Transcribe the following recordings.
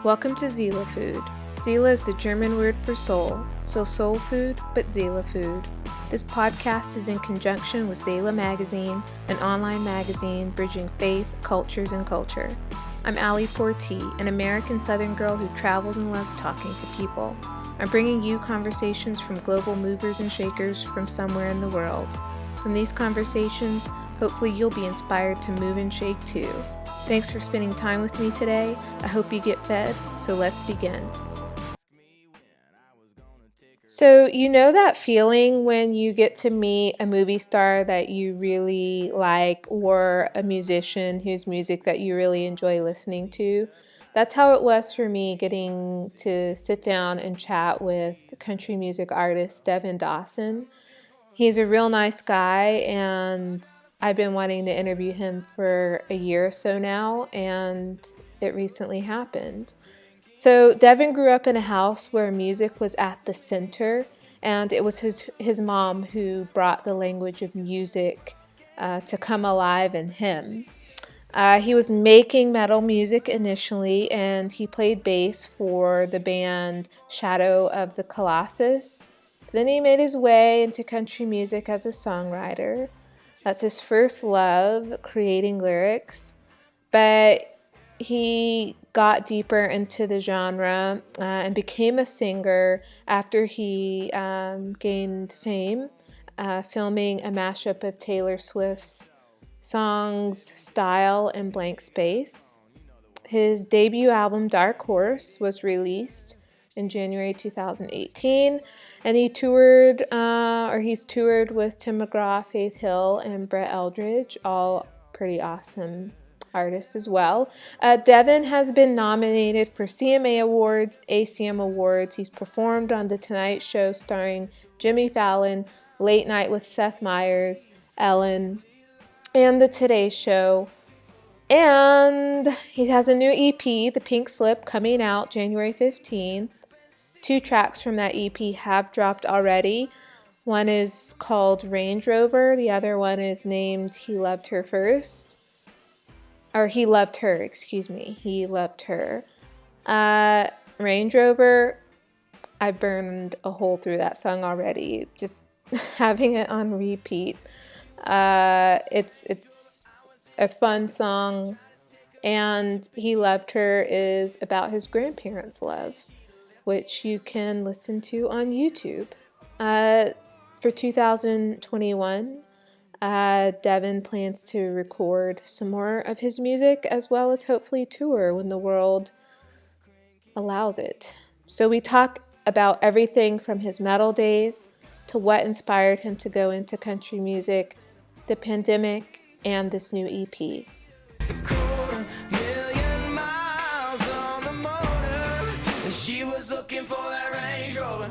Welcome to Seele Food. Seele is the German word for soul, so soul food, but Seele food. This podcast is in conjunction with Seele Magazine, an online magazine bridging faith, cultures, and culture. I'm Allie Portee, an American Southern girl who travels and loves talking to people. I'm bringing you conversations from global movers and shakers from somewhere in the world. From these conversations, hopefully you'll be inspired to move and shake too. Thanks for spending time with me today. I hope you get fed, so let's begin. So, you know that feeling when you get to meet a movie star that you really like or a musician whose music that you really enjoy listening to? That's how it was for me getting to sit down and chat with country music artist Devin Dawson. He's a real nice guy, and I've been wanting to interview him for a year or so now, and it recently happened. So Devin grew up in a house where music was at the center, and it was his mom who brought the language of music to come alive in him. He was making metal music initially, and he played bass for the band Shadow of the Colossus. Then he made his way into country music as a songwriter. That's his first love, creating lyrics. But he got deeper into the genre and became a singer after he gained fame, filming a mashup of Taylor Swift's songs Style and Blank Space. His debut album Dark Horse was released in January 2018, and he's toured with Tim McGraw, Faith Hill, and Brett Eldredge, all pretty awesome artists as well. Devin has been nominated for CMA Awards, ACM Awards. He's performed on The Tonight Show starring Jimmy Fallon, Late Night with Seth Meyers, Ellen, and The Today Show. And he has a new EP, The Pink Slip, coming out January 15th. 2 tracks from that EP have dropped already. One is called Range Rover. The other one is named He Loved Her First. Or He Loved Her, excuse me. He Loved Her. Range Rover, I burned a hole through that song already. Just having it on repeat. It's a fun song, and He Loved Her is about his grandparents' love, which you can listen to on YouTube. For 2021, Devin plans to record some more of his music as well as hopefully tour when the world allows it. So we talk about everything from his metal days to what inspired him to go into country music, the pandemic, and this new EP. She was looking for that Range Rover.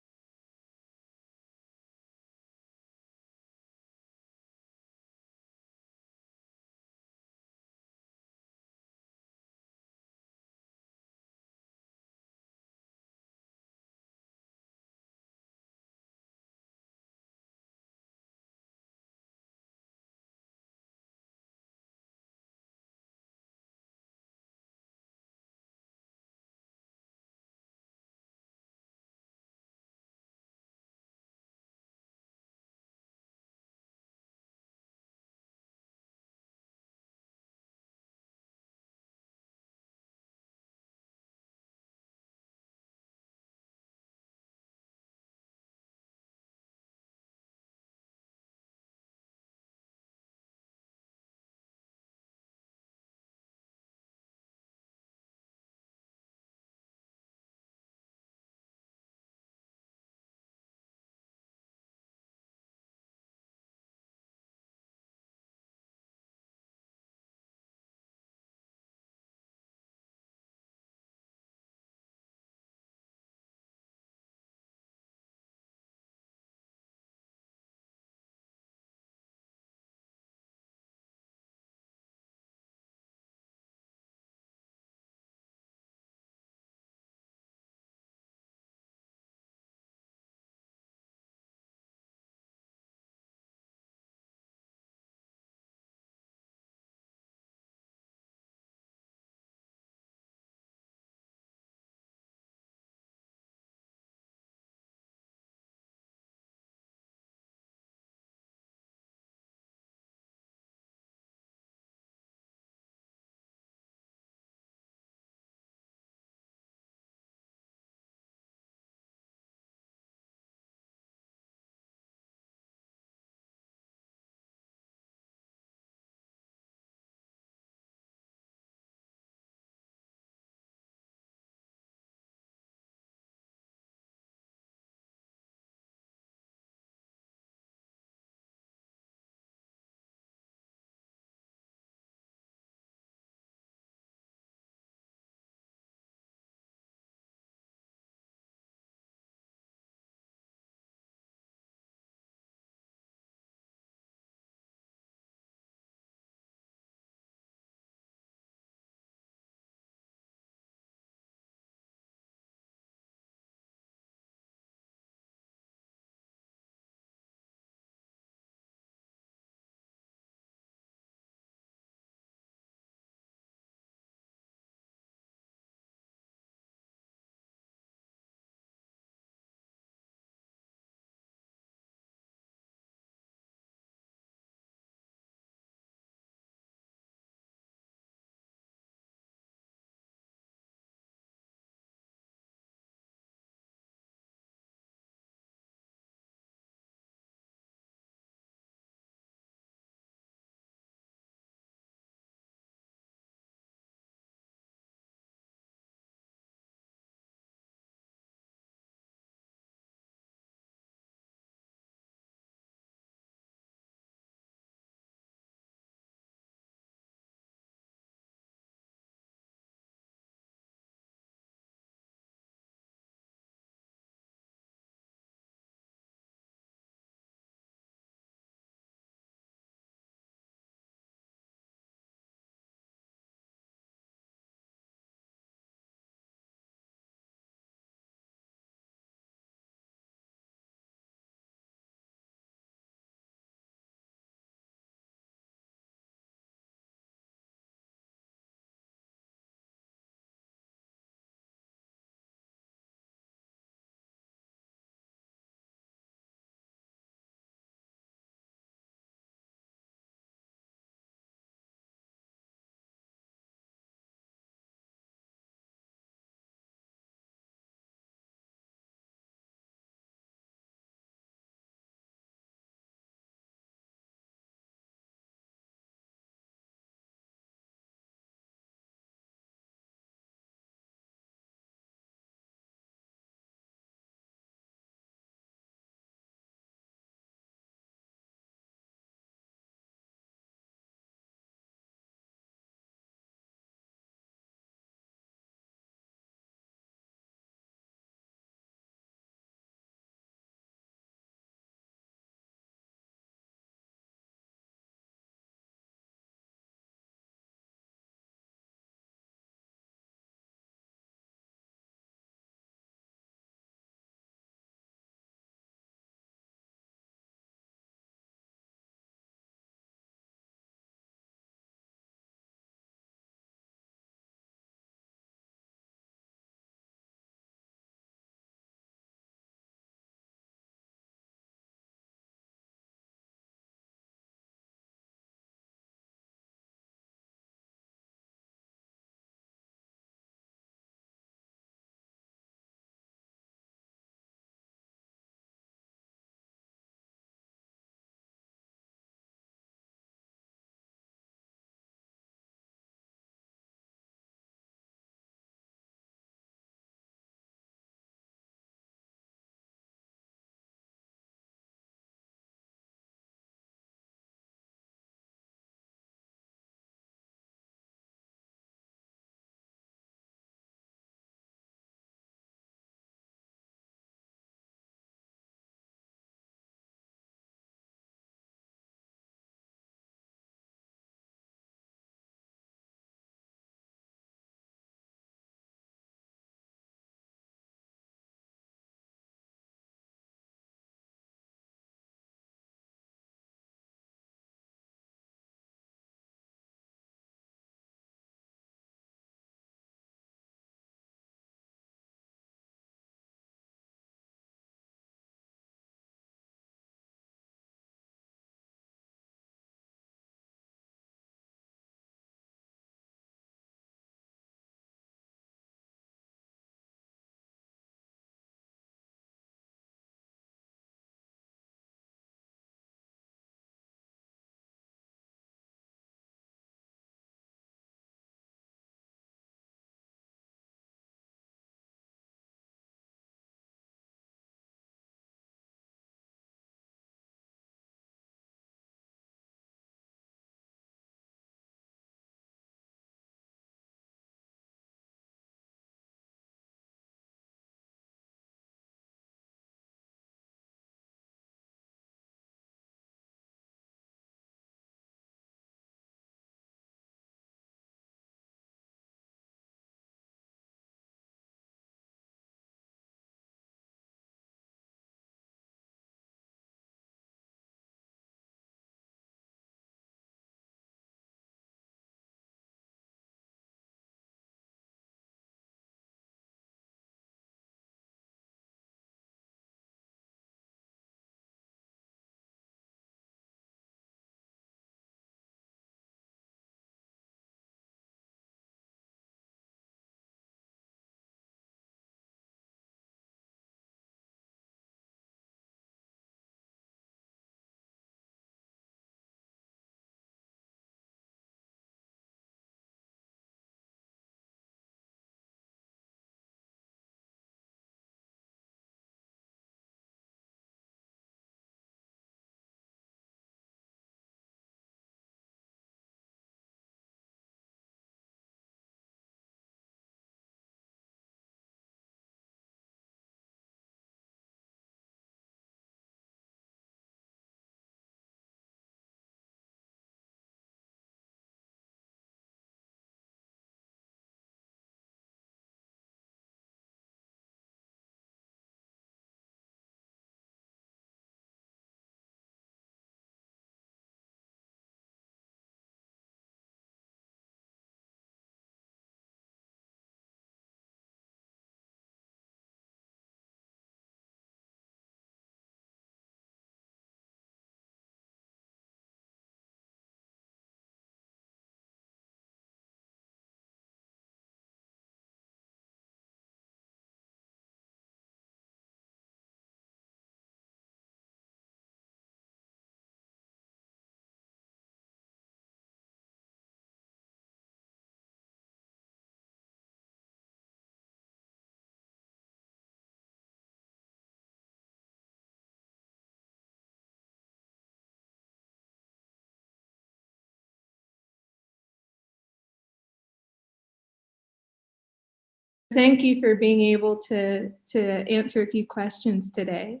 thank you for being able to answer a few questions today.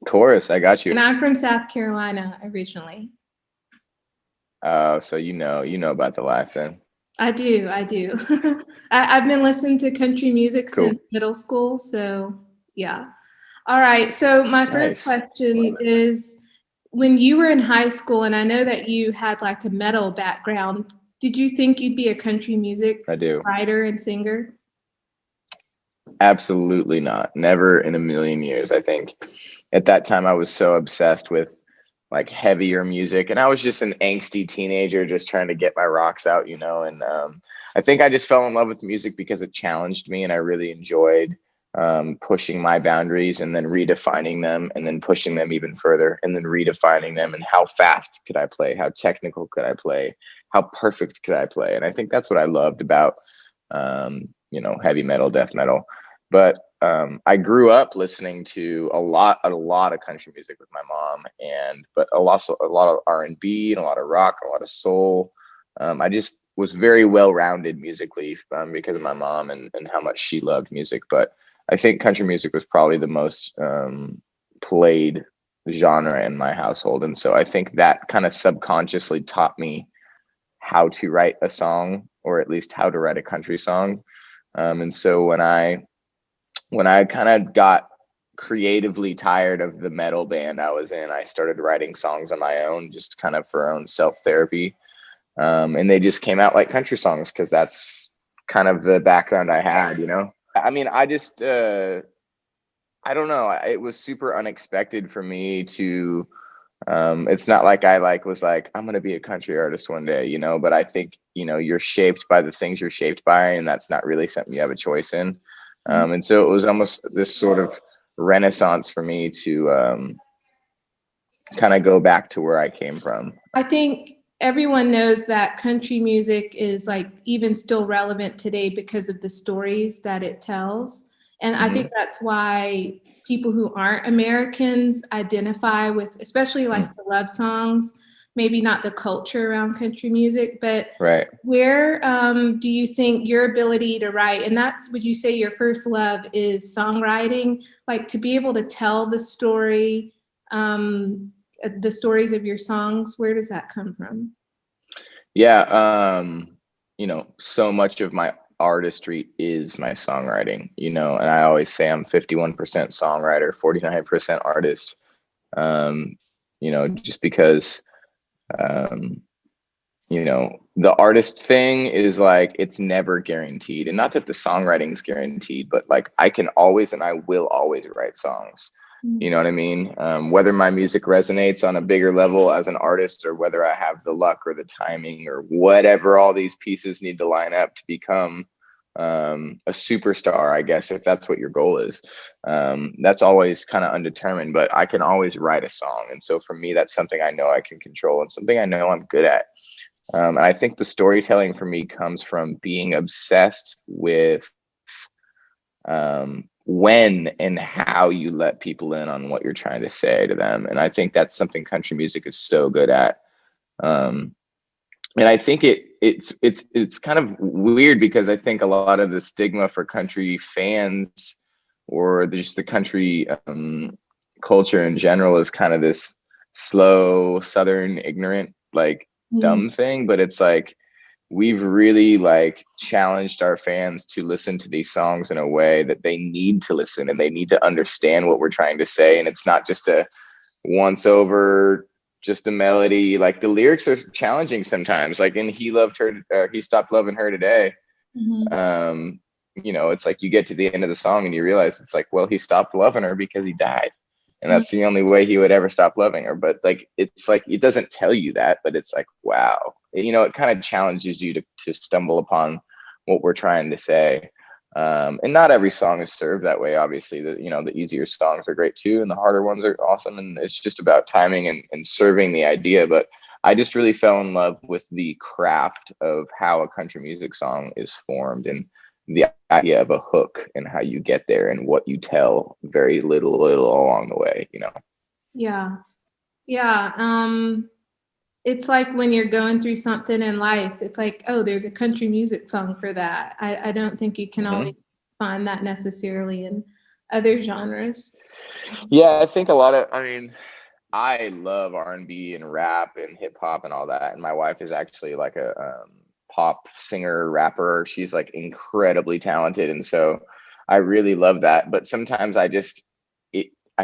Of course, I got And you. I'm from South Carolina originally. So you know about the life then. I do, I do. I've been listening to country music Cool. since middle school, so yeah. All right, so my first Nice. question Love it. is, when you were in high school, and I know that you had like a metal background, did you think you'd be a country music I do. writer and singer? Absolutely not. Never in a million years. I think at that time I was so obsessed with like heavier music, and I was just an angsty teenager just trying to get my rocks out, you know. And I think I just fell in love with music because it challenged me, and I really enjoyed pushing my boundaries and then redefining them and then pushing them even further and then redefining them. And how fast could I play? How technical could I play? How perfect could I play? And I think that's what I loved about heavy metal, death metal. But I grew up listening to a lot of country music with my mom, and but a lot of R&B and a lot of rock, a lot of soul. I just was very well rounded musically because of my mom and how much she loved music. But I think country music was probably the most played genre in my household, and so I think that kind of subconsciously taught me how to write a song, or at least how to write a country song. And so when I kind of got creatively tired of the metal band I was in, I started writing songs on my own, just kind of for own self therapy. And they just came out like country songs because that's kind of the background I had, you know? I mean, I don't know. It was super unexpected for me to, it's not like I like was like, I'm going to be a country artist one day, you know, but I think, you know, you're shaped by the things you're shaped by, and that's not really something you have a choice in. And so it was almost this sort of renaissance for me to kind of go back to where I came from. I think everyone knows that country music is like even still relevant today because of the stories that it tells. And I think Hmm. that's why people who aren't Americans identify with, especially like the love songs, maybe not the culture around country music, but Right. where do you think your ability to write, and that's, would you say your first love is songwriting, like to be able to tell the stories of your songs, where does that come from? Yeah. You know, so much of my artistry is my songwriting, you know, and I always say I'm 51% songwriter, 49% artist. Um, you know, just because um you know, the artist thing is like it's never guaranteed, and not that the songwriting is guaranteed, but like I can always and I will always write songs, you know what I mean? Whether my music resonates on a bigger level as an artist, or whether I have the luck or the timing or whatever all these pieces need to line up to become a superstar, I guess, if that's what your goal is. That's always kind of undetermined, but I can always write a song, and so for me that's something I know I can control and something I know I'm good at. And I think the storytelling for me comes from being obsessed with when and how you let people in on what you're trying to say to them. And I think that's something country music is so good at. Um, and I think it's kind of weird because I think a lot of the stigma for country fans, or just the country culture in general, is kind of this slow, southern, ignorant, like Mm. dumb thing. But it's like we've really like challenged our fans to listen to these songs in a way that they need to listen, and they need to understand what we're trying to say. And it's not just a once over, just a melody. Like the lyrics are challenging sometimes, like in he loved her, he stopped loving her today. Mhm. um you know, it's like you get to the end of the song and you realize it's like, well, he stopped loving her because he died, and Mhm. that's the only way he would ever stop loving her. But like it's like it doesn't tell you that, but it's like, wow, you know, it kind of challenges you to stumble upon what we're trying to say. And not every song is served that way, obviously. The, you know, the easier songs are great too, and the harder ones are awesome, and it's just about timing and serving the idea. But I just really fell in love with the craft of how a country music song is formed, and the idea of a hook and how you get there and what you tell very little along the way, you know. Yeah. Yeah. It's like when you're going through something in life, it's like, oh, there's a country music song for that. I don't think you can always Hmm. find that necessarily in other genres. Yeah, I think a lot of, I mean, I love R&B and rap and hip hop and all that. And my wife is actually like a pop singer, rapper. She's like incredibly talented. And so I really love that. But sometimes I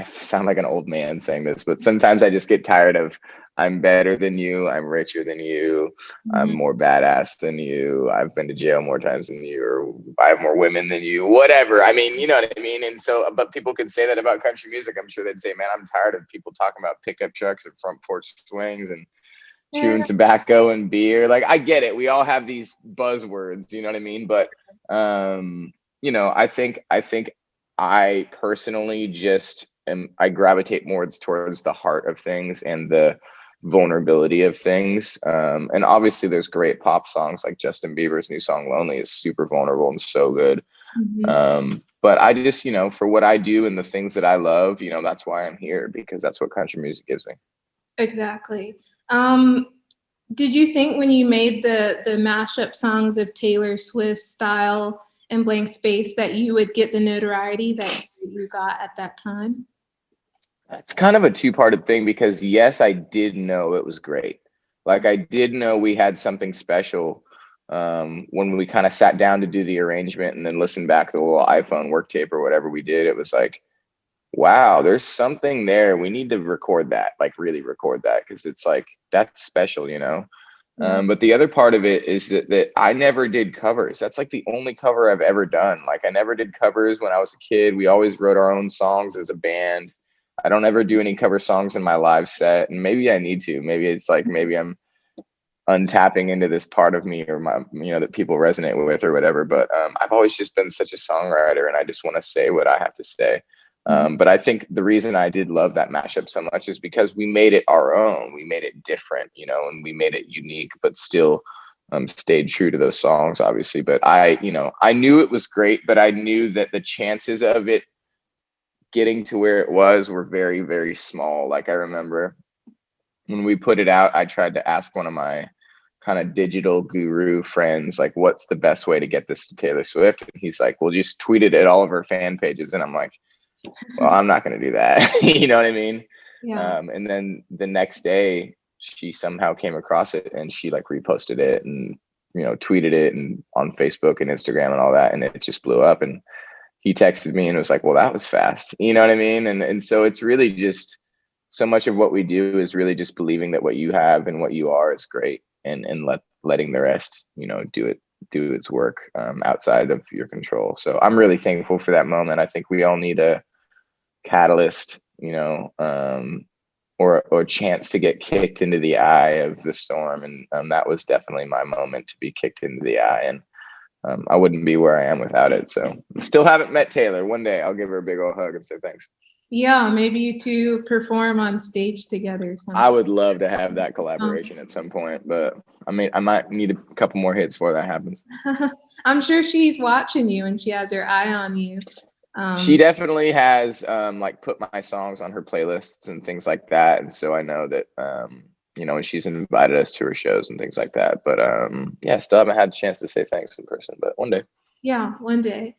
sound like an old man saying this, but sometimes I just get tired of I'm better than you, I'm richer than you, I'm Mhm. more badass than you, I've been to jail more times than you, or I have more women than you, whatever. I mean, you know what I mean? And so, but people could say that about country music. I'm sure they'd say, man, I'm tired of people talking about pickup trucks and front porch swings and Yeah. chewing tobacco and beer. Like, I get it. We all have these buzzwords, you know what I mean? But, you know, I think I personally just I gravitate more towards the heart of things and the vulnerability of things. And obviously, there's great pop songs like Justin Bieber's new song "Lonely" is super vulnerable and so good. Mhm. But I just, you know, for what I do and the things that I love, you know, that's why I'm here because that's what country music gives me. Exactly. Um, did you think when you made the mashup songs of Taylor Swift style and Blank Space that you would get the notoriety that you got at that time? It's kind of a two-parted thing because yes, I did know it was great. Like I did know we had something special when we kind of sat down to do the arrangement and then listened back to the little iPhone work tape or whatever we did. It was like, wow, there's something there. We need to record that, like really record that because it's like that's special, you know. Yeah. But the other part of it is that I never did covers. That's like the only cover I've ever done. Like I never did covers when I was a kid. We always wrote our own songs as a band. I don't ever do any cover songs in my live set, and maybe I need to. Maybe it's like maybe I'm untapping into this part of me or my you know that people resonate with or whatever. But I've always just been such a songwriter, and I just want to say what I have to say. Mhm. But I think the reason I did love that mashup so much is because we made it our own. We made it different, you know, and we made it unique, but still stayed true to those songs, obviously. But you know, I knew it was great, but I knew that the chances of it getting to where it was were very, very small. Like I remember when we put it out, I tried to ask one of my kind of digital guru friends, like, what's the best way to get this to Taylor Swift? And he's like, well, just tweet it at all of her fan pages. And I'm like, well, I'm not going to do that. You know what I mean? Yeah. And then the next day, she somehow came across it and she like reposted it and, you know, tweeted it and on Facebook and Instagram and all that. And it just blew up. And he texted me and was like, well, that was fast. You know what I mean? And so it's really just so much of what we do is really just believing that what you have and what you are is great and letting the rest, you know, do its work outside of your control. So I'm really thankful for that moment. I think we all need a catalyst, you know, or a chance to get kicked into the eye of the storm. And that was definitely my moment to be kicked into the eye. And I wouldn't be where I am without it. So still haven't met Taylor. One day I'll give her a big old hug and say thanks. Yeah, maybe you two perform on stage together I sometime. would love to have that collaboration at some point, but I mean, I might need a couple more hits before that happens. I'm sure she's watching you and she has her eye on you. She Um, definitely has like put my songs on her playlists and things like that, and so I know that you know, and she's invited us to her shows and things like that. But yeah, still haven't had a chance to say thanks in person, but one day. yeah, one day,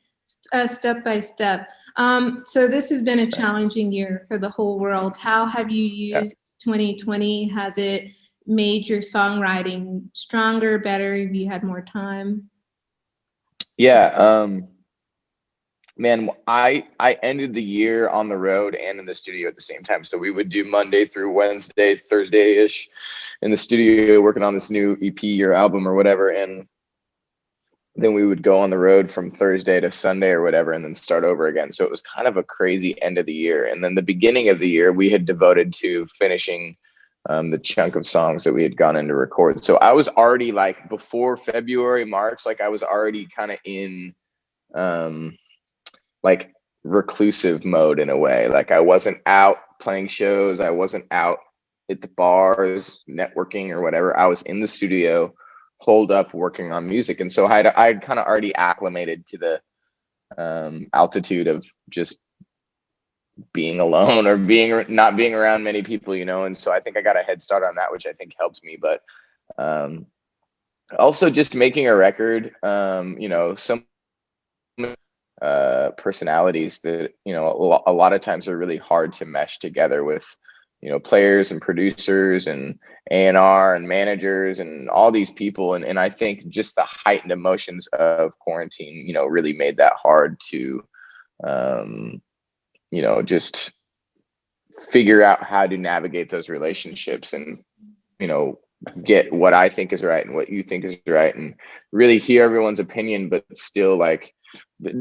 step by step. So this has been a challenging year for the whole world. How have you Yeah. used 2020? Has it made your songwriting stronger, better? Have you had more time? Yeah, man, I ended the year on the road and in the studio at the same time. So we would do Monday through Wednesday, Thursday ish in the studio working on this new EP or album or whatever, and then we would go on the road from Thursday to Sunday or whatever, and then start over again. So it was kind of a crazy end of the year. And then the beginning of the year, we had devoted to finishing the chunk of songs that we had gone in to record. So I was already like before February, March, like I was already kind of in um, like reclusive mode in a way. Like I wasn't out playing shows, I wasn't out at the bars networking or whatever. I was in the studio, holed up working on music, and so I'd kind of already acclimated to the altitude of just being alone or being not being around many people, you know. And so I think I got a head start on that, which I think helped me. But um, also just making a record, you know, some personalities that, you know, a lot of times are really hard to mesh together with, you know, players and producers and A&R and managers and all these people. And I think just the heightened emotions of quarantine, you know, really made that hard to, um, you know, just figure out how to navigate those relationships and, you know, get what I think is right and what you think is right and really hear everyone's opinion, but still like,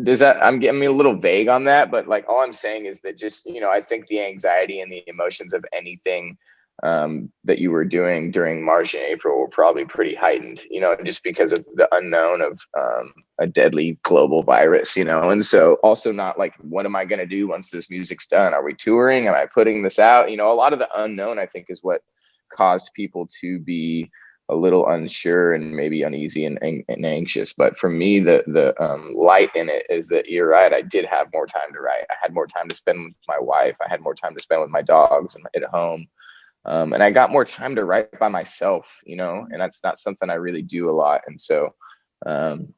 does that, I'm getting a little vague on that, but like all I'm saying is that just, you know, I think the anxiety and the emotions of anything that you were doing during March and April were probably pretty heightened, you know, just because of the unknown of a deadly global virus, you know. And so also not like, what am I going to do once this music's done? Are we touring? Am I putting this out? You know, a lot of the unknown, I think, is what caused people to be a little unsure and maybe uneasy and anxious. But for me, the light in it is that you're right. I did have more time to write. I had more time to spend with my wife. I had more time to spend with my dogs and at home. And I got more time to write by myself, you know, and that's not something I really do a lot. And so um,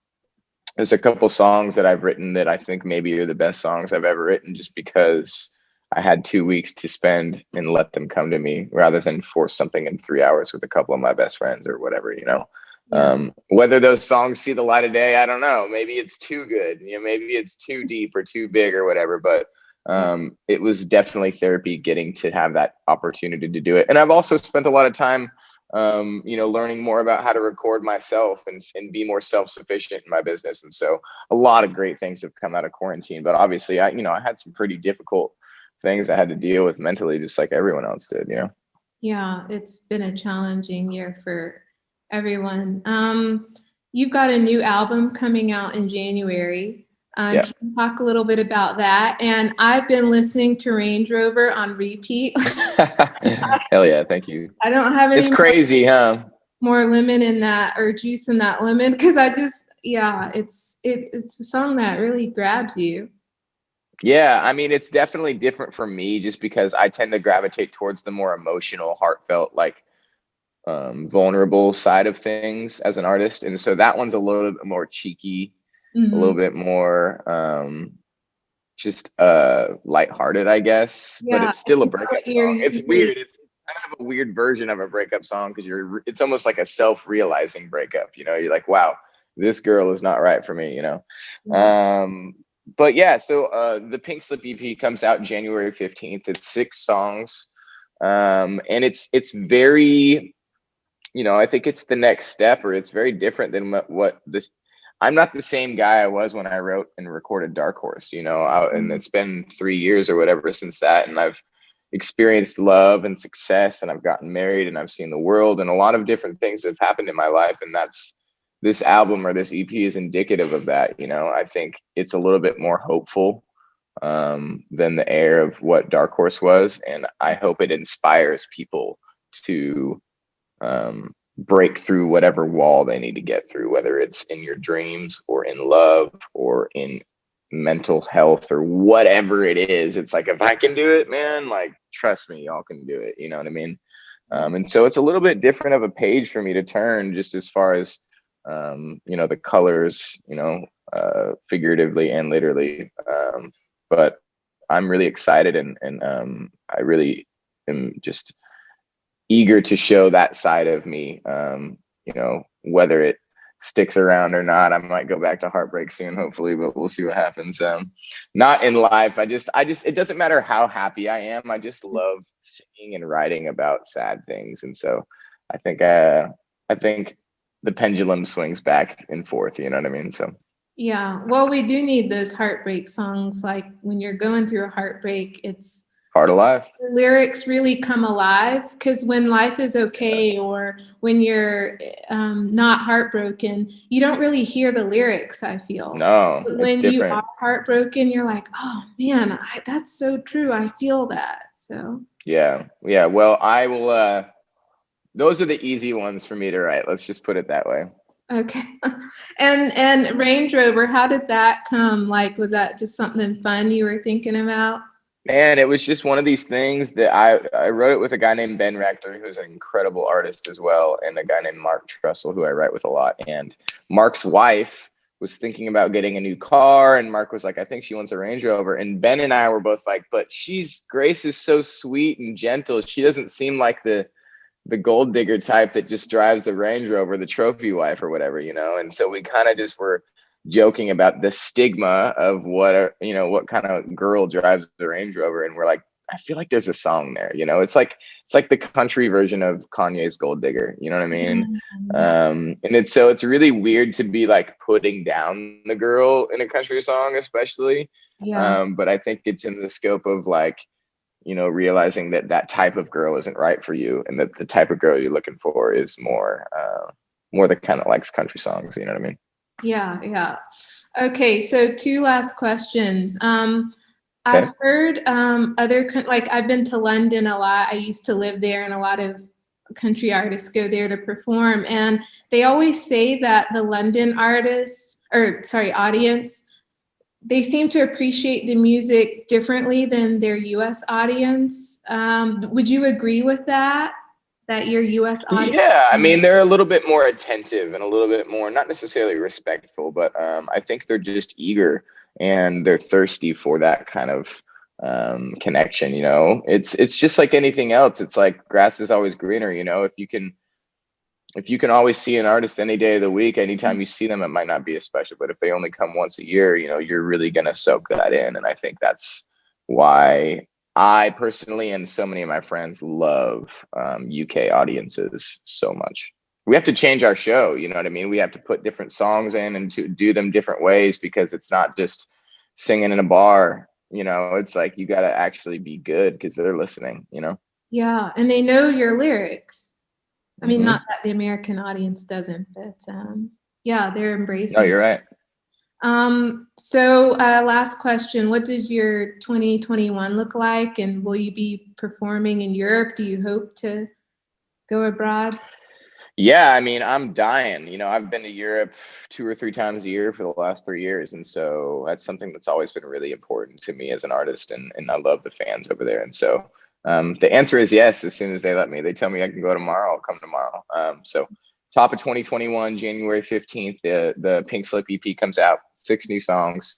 there's a couple songs that I've written that I think maybe are the best songs I've ever written just because I had 2 weeks to spend and let them come to me rather than force something in 3 hours with a couple of my best friends or whatever, you know. Yeah. Whether those songs see the light of day, I don't know. Maybe it's too good, you know, maybe it's too deep or too big or whatever, but it was definitely therapy getting to have that opportunity to do it. And I've also spent a lot of time, you know, learning more about how to record myself and be more self-sufficient in my business. And so a lot of great things have come out of quarantine, but obviously I, you know, I had some pretty difficult things I had to deal with mentally, just like everyone else did, you know? Yeah, it's been a challenging year for everyone. You've got a new album coming out in January. Yeah. Can you talk a little bit about that? And I've been listening to Range Rover on repeat. Hell yeah. Thank you. I don't have It's any crazy, huh? more lemon in that or juice in that lemon because I just, yeah, it's a song that really grabs you. Yeah. I mean, it's definitely different for me just because I tend to gravitate towards the more emotional, heartfelt, like vulnerable side of things as an artist. And so that one's a little bit more cheeky, a little Hmm. bit more just lighthearted, I guess, but Yeah, it's it's still a not breakup what you're song. It's usually. weird. It's kind of a weird version of a breakup song because it's almost like a self-realizing breakup, you know. You're like, wow, this girl is not right for me, you know. Yeah. But yeah, so the Pink Slip EP comes out January 15th. It's 6 songs. And it's very, you know, I think it's the next step, or it's very different than what this. I'm not the same guy I was when I wrote and recorded Dark Horse, you know, and it's been 3 years or whatever since that, and I've experienced love and success, and I've gotten married, and I've seen the world, and a lot of different things have happened in my life, and that's this album or this EP is indicative of that. You know, I think it's a little bit more hopeful than the air of what Dark Horse was, and I hope it inspires people to break through whatever wall they need to get through, whether it's in your dreams or in love or in mental health or whatever it is. It's like, if I can do it, man, like, trust me, y'all can do it. You know what I mean? And so it's a little bit different of a page for me to turn, just as far as, you know, the colors, you know, figuratively and literally. But I'm really excited and I really am just eager to show that side of me. You know, whether it sticks around or not, I might go back to heartbreak soon, hopefully, but we'll see what happens. Not in life. It doesn't matter how happy I am. I just love singing and writing about sad things, and so I think, I think the pendulum swings back and forth. You know what I mean? So Yeah, well, we do need those heartbreak songs. Like when you're going through a heartbreak, it's part of life. the lyrics really come alive because when life is Yeah. okay or when you're not heartbroken, you don't really hear the lyrics, I feel. No, But it's when you are different. heartbroken, you're like, oh man, that's so true. I feel that. So, Yeah, yeah. Well, I will. Those are the easy ones for me to write. Let's just put it that way. okay. And Range Rover, how did that come? Like, was that just something fun you were thinking about? Man, it was just one of these things that I wrote it with a guy named Ben Rector, who's an incredible artist as well, and a guy named Mark Trussell, who I write with a lot. And Mark's wife was thinking about getting a new car, and Mark was like, I think she wants a Range Rover. And Ben and I were both like, but Grace is so sweet and gentle. She doesn't seem like the gold digger type that just drives the Range Rover, the trophy wife or whatever, you know. And so we kind of just were joking about the stigma of what kind of girl drives the Range Rover, and we're like, I feel like there's a song there, you know. It's like the country version of Kanye's Gold Digger, you know what I mean? Yeah, And it's really weird to be like putting down the girl in a country song, especially. yeah, But I think it's in the scope of like, realizing that that type of girl isn't right for you, and that the type of girl you're looking for is more the kind that likes country songs. You know what I mean? yeah, yeah. Okay, so two last questions. I've Okay. heard like I've been to London a lot. I used to live there, and a lot of country artists go there to perform. And they always say that the London artists, or sorry, audience, they seem to appreciate the music differently than their US audience. Would you agree with that? That your US audience? Yeah, I mean, they're a little bit more attentive and a little bit more, not necessarily respectful, but I think they're just eager and they're thirsty for that kind of connection. It's just like anything else. It's like grass is always greener. If you can always see an artist any day of the week, anytime you see them, it might not be as special. But if they only come once a year, you're really gonna soak that in. And I think that's why I personally and so many of my friends love UK audiences so much. We have to change our show, you know what I mean? We have to put different songs in and to do them different ways, because it's not just singing in a bar. It's like you got to actually be good because they're listening. Yeah, and they know your lyrics. I mean, not Hmm. that the American audience doesn't, but yeah, they're No, embracing. you're right. So last question, what does your 2021 look like, and will you be performing in Europe? Do you hope to go abroad? Yeah, I mean, I'm dying. I've been to Europe 2 or 3 times a year for the last 3 years. And so that's something that's always been really important to me as an artist. And I love the fans over there. And so the answer is yes, as soon as they let me. They tell me I can go tomorrow, I'll come tomorrow. So top of 2021, January 15th, the Pink Slip EP comes out, 6 new songs.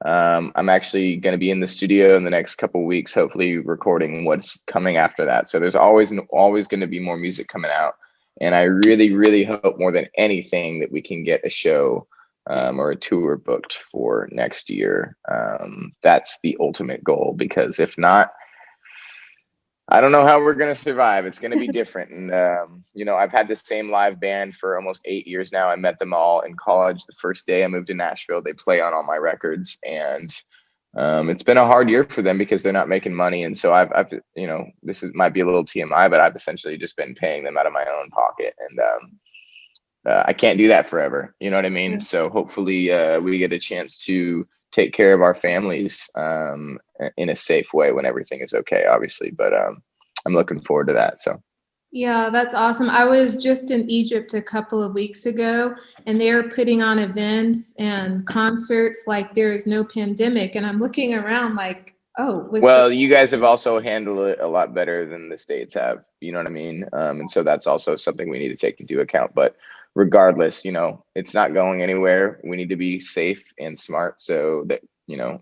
I'm actually going to be in the studio in the next couple weeks, hopefully recording what's coming after that. So there's always going to be more music coming out. And I really, really hope more than anything that we can get a show or a tour booked for next year. That's the ultimate goal, because if not, I don't know how we're going to survive. It's going to be different. And, I've had the same live band for almost 8 years now. I met them all in college. The first day I moved to Nashville, they play on all my records. And it's been a hard year for them because they're not making money. And so might be a little TMI, but I've essentially just been paying them out of my own pocket. And I can't do that forever. You know what I mean? Yeah. So hopefully we get a chance to take care of our families in a safe way when everything is okay, obviously. But I'm looking forward to that. So. Yeah, that's awesome. I was just in Egypt a couple of weeks ago, and they are putting on events and concerts like there is no pandemic. And I'm looking around like, oh, was the Well, you guys have also handled it a lot better than the States have. You know what I mean? And so that's also something we need to take into account. But regardless, it's not going anywhere. We need to be safe and smart so that,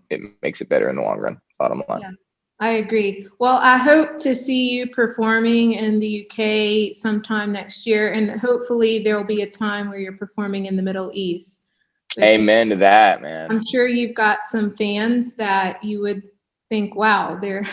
it makes it better in the long run, bottom line. Yeah, I agree. Well, I hope to see you performing in the UK sometime next year, and hopefully there will be a time where you're performing in the Middle East. Because Amen to that, man. I'm sure you've got some fans that you would think, wow, they're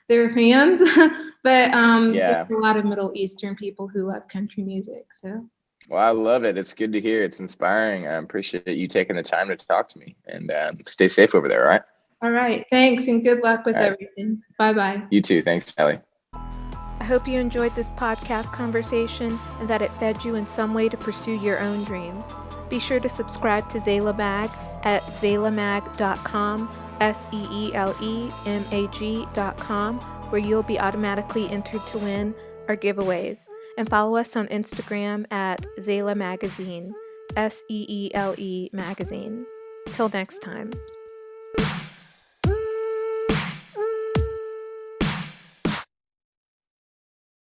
fans. But there's Yeah. a lot of Middle Eastern people who love country music. So, Well, I love it. It's good to hear. It's inspiring. I appreciate you taking the time to talk to me, and stay safe over there. All right. all right, thanks, and good luck with All right. everything. Bye bye. You too. Thanks, Ellie. I hope you enjoyed this podcast conversation and that it fed you in some way to pursue your own dreams. Be sure to subscribe to Zayla Mag at zaylamag.com, SEELEMAG.com, where you'll be automatically entered to win our giveaways. And follow us on Instagram at Zayla Magazine, SEELE Magazine. Till next time.